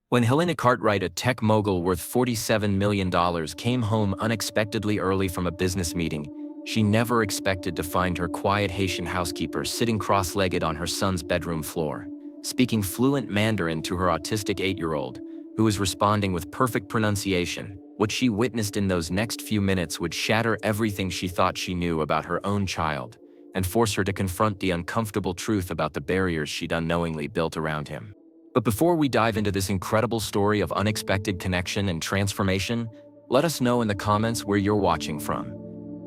When Helena Cartwright, a tech mogul worth $47 million, came home unexpectedly early from a business meeting, she never expected to find her quiet Haitian housekeeper sitting cross-legged on her son's bedroom floor, speaking fluent Mandarin to her autistic 8-year-old, who was responding with perfect pronunciation. What she witnessed in those next few minutes would shatter everything she thought she knew about her own child, and force her to confront the uncomfortable truth about the barriers she'd unknowingly built around him. But before we dive into this incredible story of unexpected connection and transformation, let us know in the comments where you're watching from.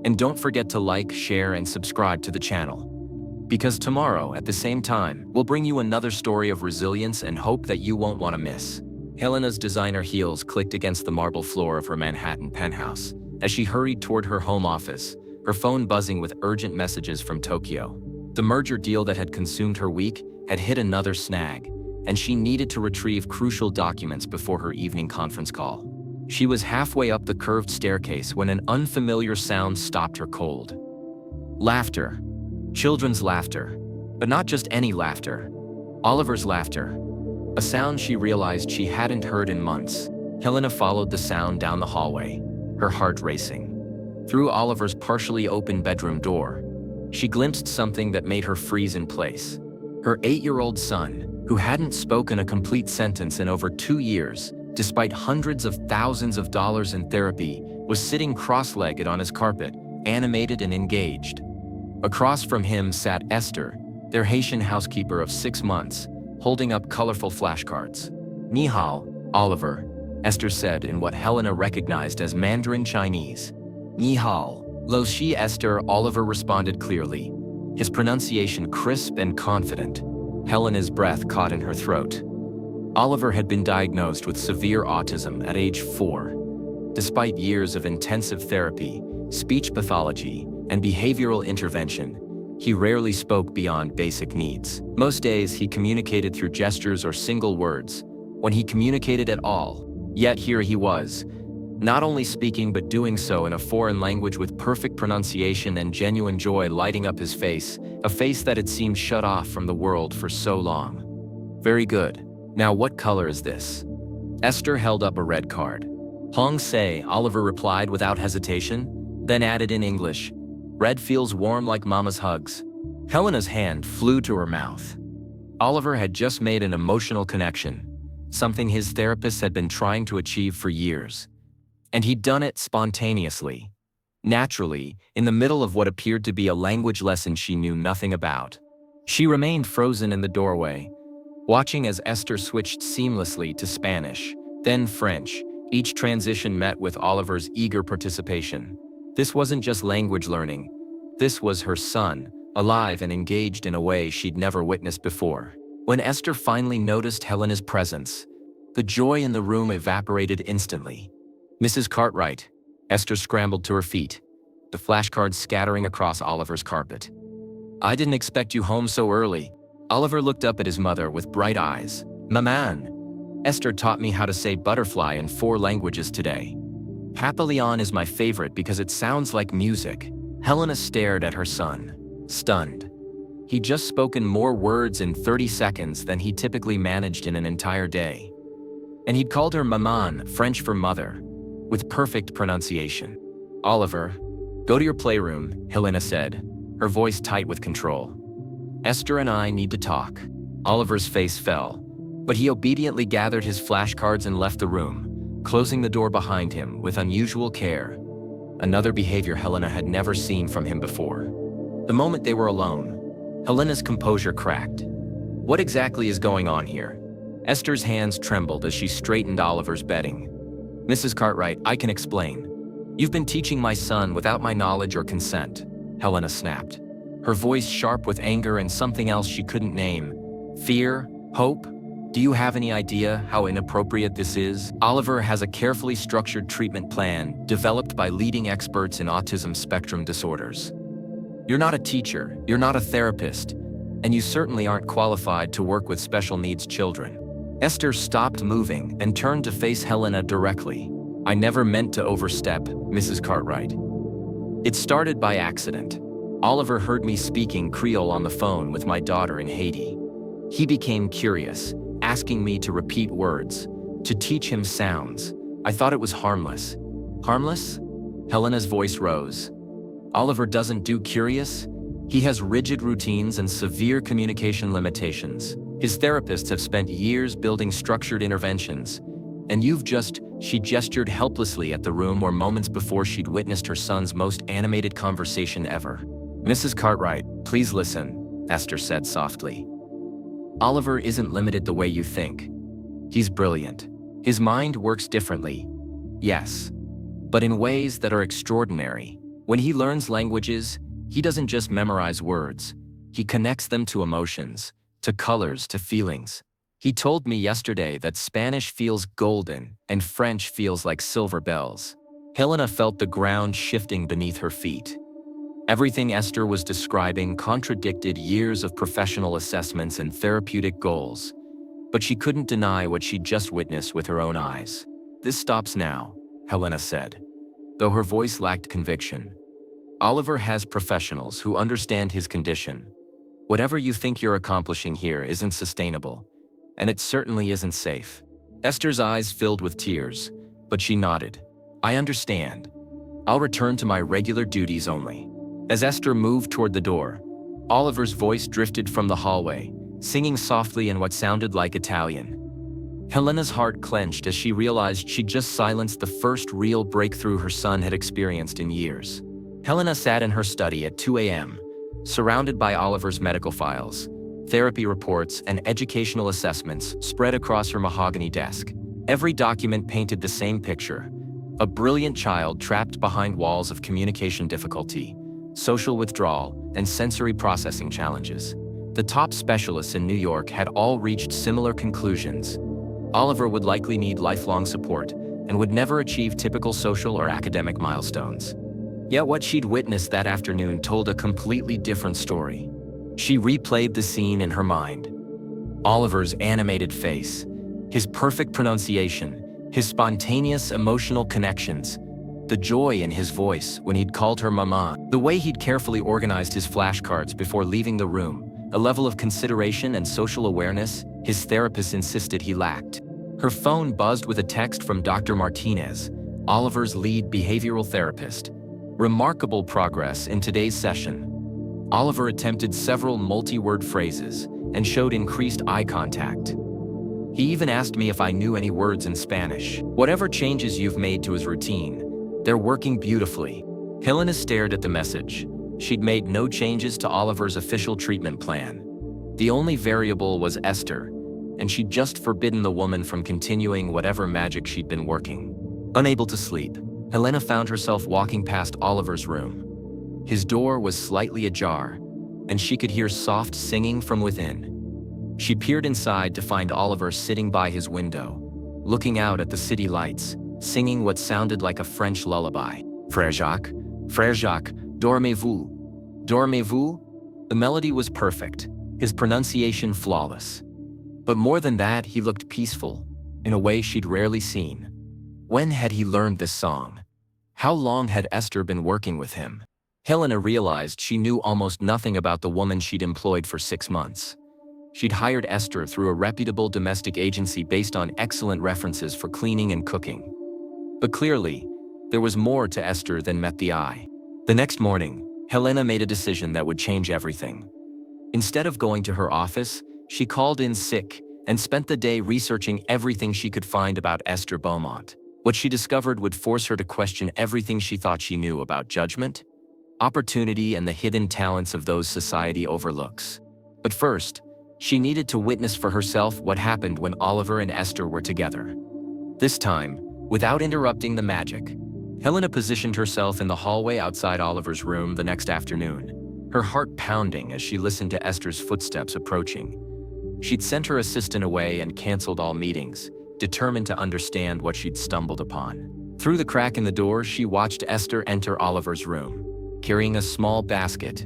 And don't forget to like, share, and subscribe to the channel. Because tomorrow, at the same time, we'll bring you another story of resilience and hope that you won't want to miss. Helena's designer heels clicked against the marble floor of her Manhattan penthouse as she hurried toward her home office, her phone buzzing with urgent messages from Tokyo. The merger deal that had consumed her week had hit another snag, and she needed to retrieve crucial documents before her evening conference call. She was halfway up the curved staircase when an unfamiliar sound stopped her cold. Laughter. Children's laughter. But not just any laughter. Oliver's laughter. A sound she realized she hadn't heard in months. Helena followed the sound down the hallway, her heart racing. Through Oliver's partially open bedroom door, she glimpsed something that made her freeze in place. Her 8-year-old son, who hadn't spoken a complete sentence in over 2 years, despite hundreds of thousands of dollars in therapy, was sitting cross-legged on his carpet, animated and engaged. Across from him sat Esther, their Haitian housekeeper of 6 months, holding up colorful flashcards. "Ni hao, Oliver," Esther said in what Helena recognized as Mandarin Chinese. "Ni hao, lo shi Esther," Oliver responded clearly, his pronunciation crisp and confident. Helena's breath caught in her throat. Oliver had been diagnosed with severe autism at age 4. Despite years of intensive therapy, speech pathology, and behavioral intervention, he rarely spoke beyond basic needs. Most days he communicated through gestures or single words, when he communicated at all. Yet here he was, not only speaking but doing so in a foreign language with perfect pronunciation and genuine joy lighting up his face, a face that had seemed shut off from the world for so long. "Very good. Now what color is this?" Esther held up a red card. "Hong Se," Oliver replied without hesitation, then added in English, "Red feels warm like mama's hugs." Helena's hand flew to her mouth. Oliver had just made an emotional connection, something his therapist had been trying to achieve for years. And he'd done it spontaneously, naturally, in the middle of what appeared to be a language lesson she knew nothing about. She remained frozen in the doorway, watching as Esther switched seamlessly to Spanish, then French, each transition met with Oliver's eager participation. This wasn't just language learning. This was her son, alive and engaged in a way she'd never witnessed before. When Esther finally noticed Helena's presence, the joy in the room evaporated instantly. "Mrs. Cartwright," Esther scrambled to her feet, the flashcards scattering across Oliver's carpet. "I didn't expect you home so early." Oliver looked up at his mother with bright eyes. "Maman, Esther taught me how to say butterfly in 4 languages today. Papillon is my favorite because it sounds like music." Helena stared at her son, stunned. He'd just spoken more words in 30 seconds than he typically managed in an entire day. And he'd called her maman, French for mother, with perfect pronunciation. "Oliver, go to your playroom," Helena said, her voice tight with control. "Esther and I need to talk." Oliver's face fell, but he obediently gathered his flashcards and left the room, closing the door behind him with unusual care, another behavior Helena had never seen from him before. The moment they were alone, Helena's composure cracked. What exactly is going on here? Esther's hands trembled as she straightened Oliver's bedding. "Mrs. Cartwright, I can explain. You've been teaching my son without my knowledge or consent," Helena snapped, her voice sharp with anger and something else she couldn't name. "Fear? Hope? Do you have any idea how inappropriate this is?" Oliver has a carefully structured treatment plan developed by leading experts in autism spectrum disorders. "You're not a teacher, you're not a therapist, and you certainly aren't qualified to work with special needs children." Esther stopped moving and turned to face Helena directly. "I never meant to overstep, Mrs. Cartwright. It started by accident. Oliver heard me speaking Creole on the phone with my daughter in Haiti. He became curious, asking me to repeat words, To teach him sounds. I thought it was harmless. Harmless? Helena's voice rose. Oliver doesn't do curious. He has rigid routines and severe communication limitations. His therapists have spent years building structured interventions. And she gestured helplessly at the room where moments before she'd witnessed her son's most animated conversation ever. Mrs. Cartwright, please listen, Esther said softly. Oliver isn't limited the way you think. He's brilliant. His mind works differently. Yes. But in ways that are extraordinary. When he learns languages, he doesn't just memorize words. He connects them to emotions, to colors, to feelings. He told me yesterday that Spanish feels golden and French feels like silver bells. Helena felt the ground shifting beneath her feet. Everything Esther was describing contradicted years of professional assessments and therapeutic goals, but she couldn't deny what she'd just witnessed with her own eyes. This stops now, Helena said, though her voice lacked conviction. Oliver has professionals who understand his condition. Whatever you think you're accomplishing here isn't sustainable, and it certainly isn't safe. Esther's eyes filled with tears, but she nodded. I understand. I'll return to my regular duties only. As Esther moved toward the door, Oliver's voice drifted from the hallway, singing softly in what sounded like Italian. Helena's heart clenched as she realized she'd just silenced the first real breakthrough her son had experienced in years. Helena sat in her study at 2 a.m., surrounded by Oliver's medical files, therapy reports, and educational assessments spread across her mahogany desk. Every document painted the same picture: a brilliant child trapped behind walls of communication difficulty, social withdrawal, and sensory processing challenges. The top specialists in New York had all reached similar conclusions. Oliver would likely need lifelong support and would never achieve typical social or academic milestones. Yet what she'd witnessed that afternoon told a completely different story. She replayed the scene in her mind. Oliver's animated face, his perfect pronunciation, his spontaneous emotional connections, the joy in his voice when he'd called her mama, the way he'd carefully organized his flashcards before leaving the room, a level of consideration and social awareness his therapist insisted he lacked. Her phone buzzed with a text from Dr. Martinez, Oliver's lead behavioral therapist. Remarkable progress in today's session. Oliver attempted several multi-word phrases and showed increased eye contact. He even asked me if I knew any words in Spanish. Whatever changes you've made to his routine, they're working beautifully. Helena stared at the message. She'd made no changes to Oliver's official treatment plan. The only variable was Esther, and she'd just forbidden the woman from continuing whatever magic she'd been working. Unable to sleep, Helena found herself walking past Oliver's room. His door was slightly ajar, and she could hear soft singing from within. She peered inside to find Oliver sitting by his window, looking out at the city lights, singing what sounded like a French lullaby. Frère Jacques, dormez-vous, dormez-vous? The melody was perfect, his pronunciation flawless. But more than that, he looked peaceful, in a way she'd rarely seen. When had he learned this song? How long had Esther been working with him? Helena realized she knew almost nothing about the woman she'd employed for 6 months. She'd hired Esther through a reputable domestic agency based on excellent references for cleaning and cooking. But clearly, there was more to Esther than met the eye. The next morning, Helena made a decision that would change everything. Instead of going to her office, she called in sick and spent the day researching everything she could find about Esther Beaumont. What she discovered would force her to question everything she thought she knew about judgment, opportunity, and the hidden talents of those society overlooks. But first, she needed to witness for herself what happened when Oliver and Esther were together. This time, without interrupting the magic, Helena positioned herself in the hallway outside Oliver's room the next afternoon, her heart pounding as she listened to Esther's footsteps approaching. She'd sent her assistant away and canceled all meetings, determined to understand what she'd stumbled upon. Through the crack in the door, she watched Esther enter Oliver's room, carrying a small basket.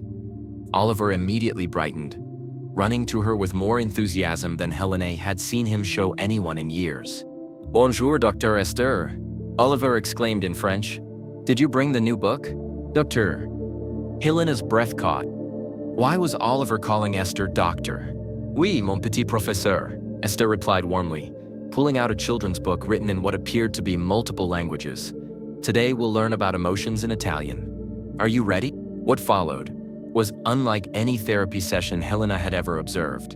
Oliver immediately brightened, running to her with more enthusiasm than Helena had seen him show anyone in years. Bonjour, Dr. Esther, Oliver exclaimed in French. Did you bring the new book? Doctor. Helena's breath caught. Why was Oliver calling Esther doctor? Oui, mon petit professeur, Esther replied warmly, pulling out a children's book written in what appeared to be multiple languages. Today we'll learn about emotions in Italian. Are you ready? What followed was unlike any therapy session Helena had ever observed.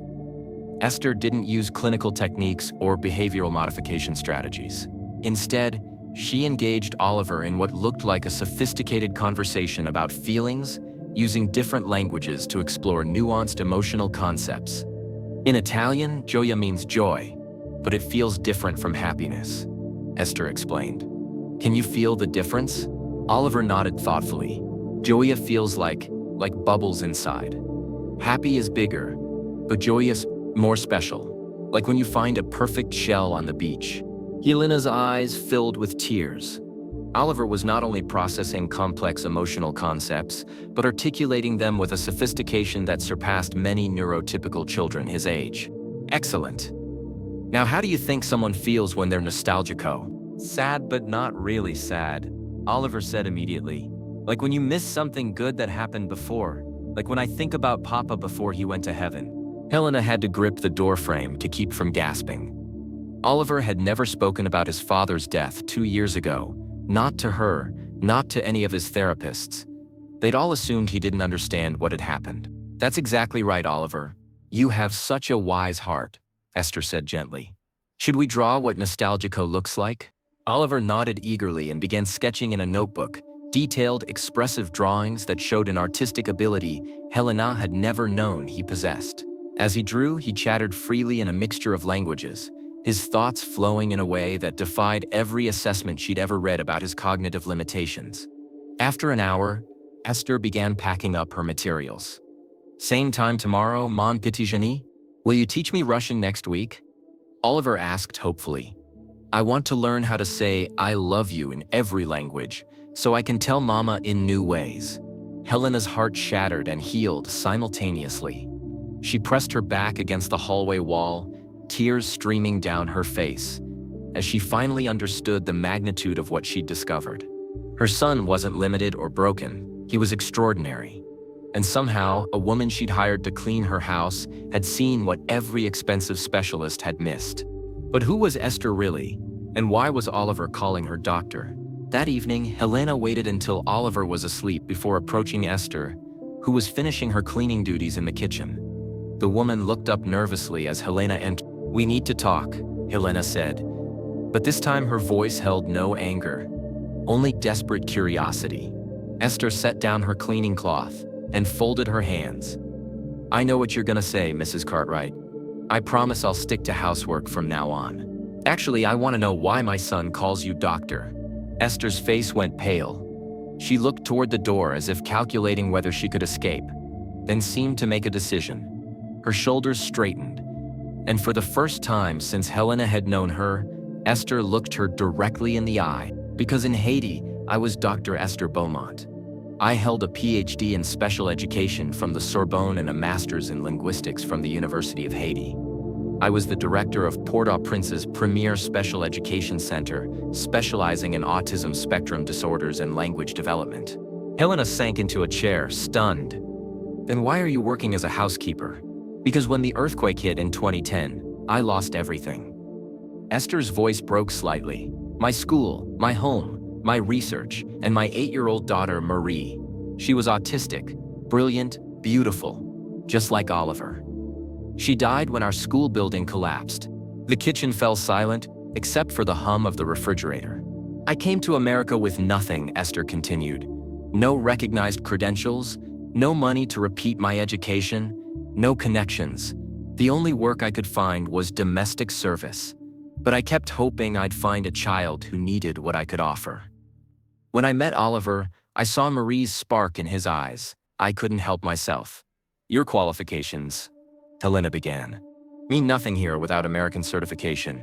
Esther didn't use clinical techniques or behavioral modification strategies. Instead, she engaged Oliver in what looked like a sophisticated conversation about feelings, using different languages to explore nuanced emotional concepts. In Italian, gioia means joy, but it feels different from happiness, Esther explained. Can you feel the difference? Oliver nodded thoughtfully. Gioia feels like bubbles inside. Happy is bigger, but gioia is more special, like when you find a perfect shell on the beach. Helena's eyes filled with tears. Oliver was not only processing complex emotional concepts, but articulating them with a sophistication that surpassed many neurotypical children his age. Excellent. Now, how do you think someone feels when they're nostalgico? Sad, but not really sad, Oliver said immediately. Like when you miss something good that happened before. Like when I think about Papa before he went to heaven. Helena had to grip the doorframe to keep from gasping. Oliver had never spoken about his father's death 2 years ago. Not to her, not to any of his therapists. They'd all assumed he didn't understand what had happened. That's exactly right, Oliver. You have such a wise heart, Esther said gently. Should we draw what nostalgico looks like? Oliver nodded eagerly and began sketching in a notebook, detailed, expressive drawings that showed an artistic ability Helena had never known he possessed. As he drew, he chattered freely in a mixture of languages, his thoughts flowing in a way that defied every assessment she'd ever read about his cognitive limitations. After an hour, Esther began packing up her materials. Same time tomorrow, mon petit génie? Will you teach me Russian next week? Oliver asked hopefully. I want to learn how to say I love you in every language, so I can tell Mama in new ways. Helena's heart shattered and healed simultaneously. She pressed her back against the hallway wall, tears streaming down her face, as she finally understood the magnitude of what she'd discovered. Her son wasn't limited or broken, he was extraordinary. And somehow, a woman she'd hired to clean her house had seen what every expensive specialist had missed. But who was Esther really? And why was Oliver calling her doctor? That evening, Helena waited until Oliver was asleep before approaching Esther, who was finishing her cleaning duties in the kitchen. The woman looked up nervously as Helena entered. We need to talk, Helena said. But this time her voice held no anger, only desperate curiosity. Esther set down her cleaning cloth and folded her hands. I know what you're gonna say, Mrs. Cartwright. I promise I'll stick to housework from now on. Actually, I want to know why my son calls you doctor. Esther's face went pale. She looked toward the door as if calculating whether she could escape, then seemed to make a decision. Her shoulders straightened, and for the first time since Helena had known her, Esther looked her directly in the eye. Because in Haiti, I was Dr. Esther Beaumont. I held a PhD in special education from the Sorbonne and a master's in linguistics from the University of Haiti. I was the director of Port-au-Prince's premier special education center, specializing in autism spectrum disorders and language development. Helena sank into a chair, stunned. Then why are you working as a housekeeper? Because when the earthquake hit in 2010, I lost everything. Esther's voice broke slightly. My school, my home, my research, and my 8-year-old daughter, Marie. She was autistic, brilliant, beautiful, just like Oliver. She died when our school building collapsed. The kitchen fell silent, except for the hum of the refrigerator. I came to America with nothing, Esther continued. No recognized credentials, no money to repeat my education, no connections. The only work I could find was domestic service. But I kept hoping I'd find a child who needed what I could offer. When I met Oliver, I saw Marie's spark in his eyes. I couldn't help myself. Your qualifications, Helena began, mean nothing here without American certification,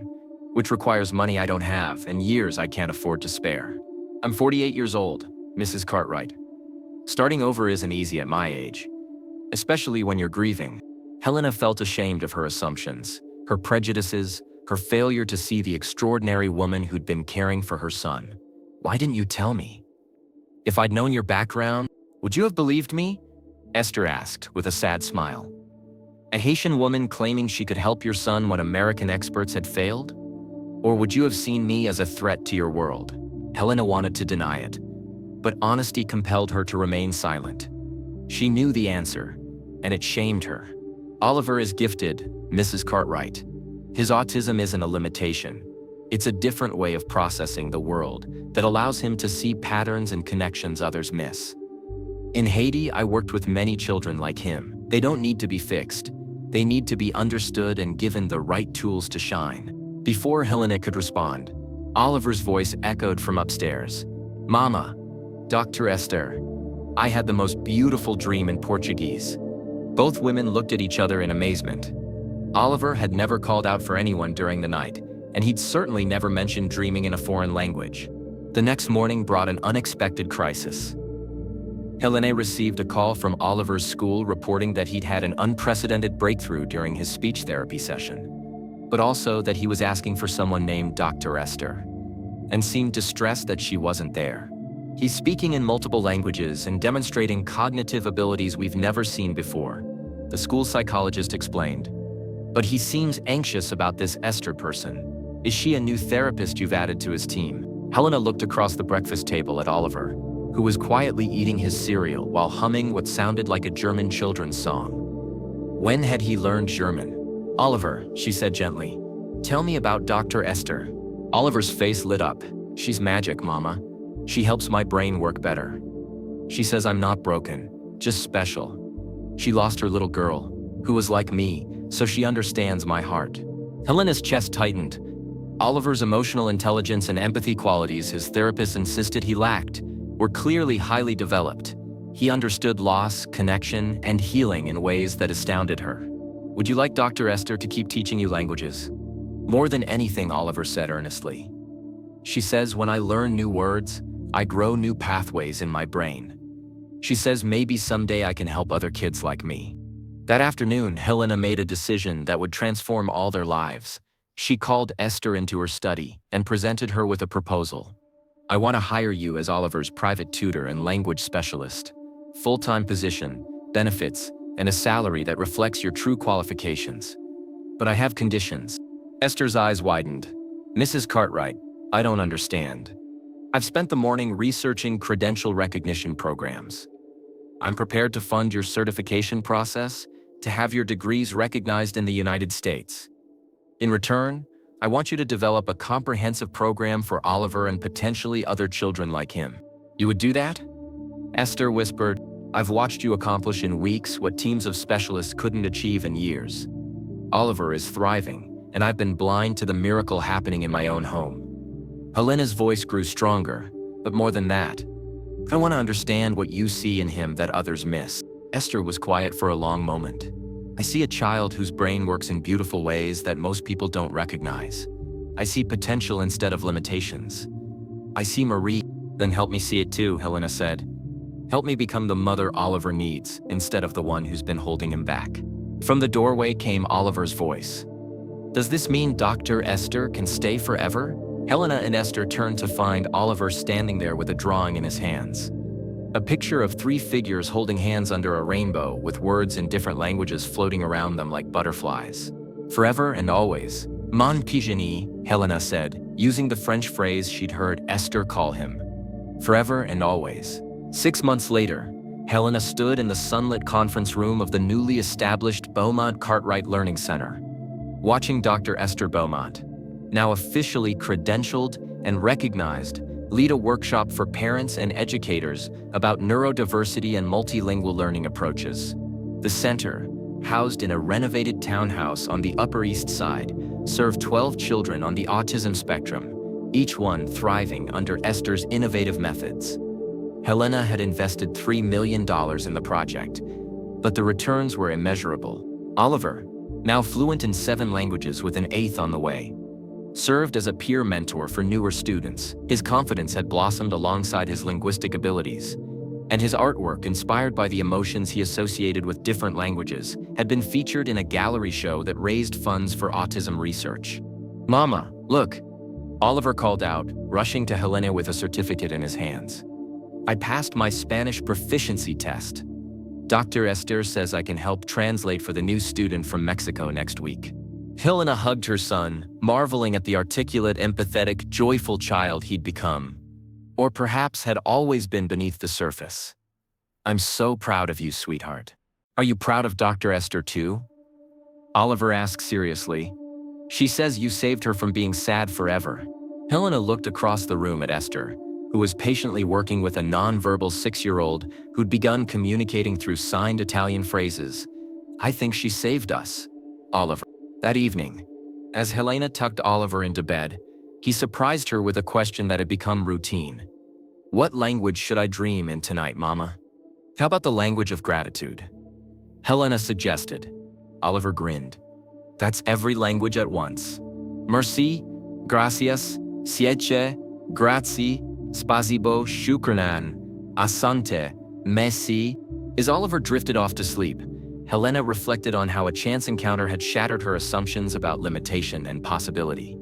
which requires money I don't have and years I can't afford to spare. I'm 48 years old, Mrs. Cartwright. Starting over isn't easy at my age, especially when you're grieving. Helena felt ashamed of her assumptions, her prejudices, her failure to see the extraordinary woman who'd been caring for her son. Why didn't you tell me? If I'd known your background, would you have believed me? Esther asked with a sad smile. A Haitian woman claiming she could help your son when American experts had failed? Or would you have seen me as a threat to your world? Helena wanted to deny it, but honesty compelled her to remain silent. She knew the answer, and it shamed her. Oliver is gifted, Mrs. Cartwright. His autism isn't a limitation. It's a different way of processing the world that allows him to see patterns and connections others miss. In Haiti, I worked with many children like him. They don't need to be fixed. They need to be understood and given the right tools to shine. Before Helena could respond, Oliver's voice echoed from upstairs. Mama, Dr. Esther, I had the most beautiful dream in Portuguese. Both women looked at each other in amazement. Oliver had never called out for anyone during the night, and he'd certainly never mentioned dreaming in a foreign language. The next morning brought an unexpected crisis. Helena received a call from Oliver's school reporting that he'd had an unprecedented breakthrough during his speech therapy session, but also that he was asking for someone named Dr. Esther, and seemed distressed that she wasn't there. He's speaking in multiple languages and demonstrating cognitive abilities we've never seen before, the school psychologist explained. But he seems anxious about this Esther person. Is she a new therapist you've added to his team? Helena looked across the breakfast table at Oliver, who was quietly eating his cereal while humming what sounded like a German children's song. When had he learned German? Oliver, she said gently, tell me about Dr. Esther. Oliver's face lit up. She's magic, Mama. She helps my brain work better. She says I'm not broken, just special. She lost her little girl, who was like me, so she understands my heart. Helena's chest tightened. Oliver's emotional intelligence and empathy qualities his therapist insisted he lacked were clearly highly developed. He understood loss, connection, and healing in ways that astounded her. Would you like Dr. Esther to keep teaching you languages? More than anything, Oliver said earnestly. She says when I learn new words, I grow new pathways in my brain. She says maybe someday I can help other kids like me. That afternoon, Helena made a decision that would transform all their lives. She called Esther into her study and presented her with a proposal. I want to hire you as Oliver's private tutor and language specialist. Full-time position, benefits, and a salary that reflects your true qualifications. But I have conditions. Esther's eyes widened. Mrs. Cartwright, I don't understand. I've spent the morning researching credential recognition programs. I'm prepared to fund your certification process to have your degrees recognized in the United States. In return, I want you to develop a comprehensive program for Oliver and potentially other children like him. You would do that? Esther whispered, I've watched you accomplish in weeks what teams of specialists couldn't achieve in years. Oliver is thriving, and I've been blind to the miracle happening in my own home. Helena's voice grew stronger, but more than that, I want to understand what you see in him that others miss. Esther was quiet for a long moment. I see a child whose brain works in beautiful ways that most people don't recognize. I see potential instead of limitations. I see Marie. Then help me see it too, Helena said. Help me become the mother Oliver needs instead of the one who's been holding him back. From the doorway came Oliver's voice. Does this mean Dr. Esther can stay forever? Helena and Esther turned to find Oliver standing there with a drawing in his hands. A picture of three figures holding hands under a rainbow with words in different languages floating around them like butterflies. Forever and always. Mon pigeonnier, Helena said, using the French phrase she'd heard Esther call him. Forever and always. 6 months later, Helena stood in the sunlit conference room of the newly established Beaumont Cartwright Learning Center, watching Dr. Esther Beaumont, now officially credentialed and recognized, lead a workshop for parents and educators about neurodiversity and multilingual learning approaches. The center, housed in a renovated townhouse on the Upper East Side, served 12 children on the autism spectrum, each one thriving under Esther's innovative methods. Helena had invested $3 million in the project, but the returns were immeasurable. Oliver, now fluent in 7 languages with an 8th on the way, served as a peer mentor for newer students. His confidence had blossomed alongside his linguistic abilities, and his artwork, inspired by the emotions he associated with different languages, had been featured in a gallery show that raised funds for autism research. Mama, look, Oliver called out, rushing to Helena with a certificate in his hands. I passed my Spanish proficiency test. Dr. Esther says I can help translate for the new student from Mexico next week. Helena hugged her son, marveling at the articulate, empathetic, joyful child he'd become. Or perhaps had always been beneath the surface. "I'm so proud of you, sweetheart. Are you proud of Dr. Esther too?" Oliver asked seriously. "She says you saved her from being sad forever." Helena looked across the room at Esther, who was patiently working with a nonverbal 6-year-old who'd begun communicating through signed Italian phrases. "I think she saved us, Oliver." That evening, as Helena tucked Oliver into bed, he surprised her with a question that had become routine. "What language should I dream in tonight, Mama?" "How about the language of gratitude?" Helena suggested. Oliver grinned. "That's every language at once. Merci, gracias, siete, grazie, spasibo, shukranan, asante, messi." As Oliver drifted off to sleep, Helena reflected on how a chance encounter had shattered her assumptions about limitation and possibility.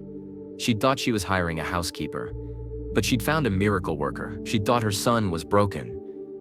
She'd thought she was hiring a housekeeper, but she'd found a miracle worker. She'd thought her son was broken,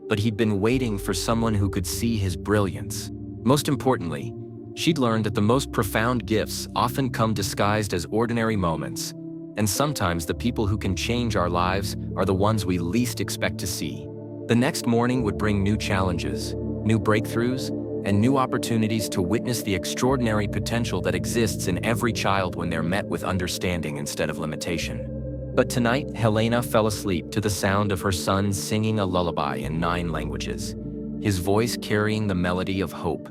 but he'd been waiting for someone who could see his brilliance. Most importantly, she'd learned that the most profound gifts often come disguised as ordinary moments, and sometimes the people who can change our lives are the ones we least expect to see. The next morning would bring new challenges, new breakthroughs, and new opportunities to witness the extraordinary potential that exists in every child when they're met with understanding instead of limitation. But tonight, Helena fell asleep to the sound of her son singing a lullaby in 9 languages, his voice carrying the melody of hope,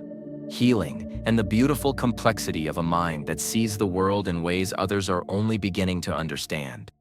healing, and the beautiful complexity of a mind that sees the world in ways others are only beginning to understand.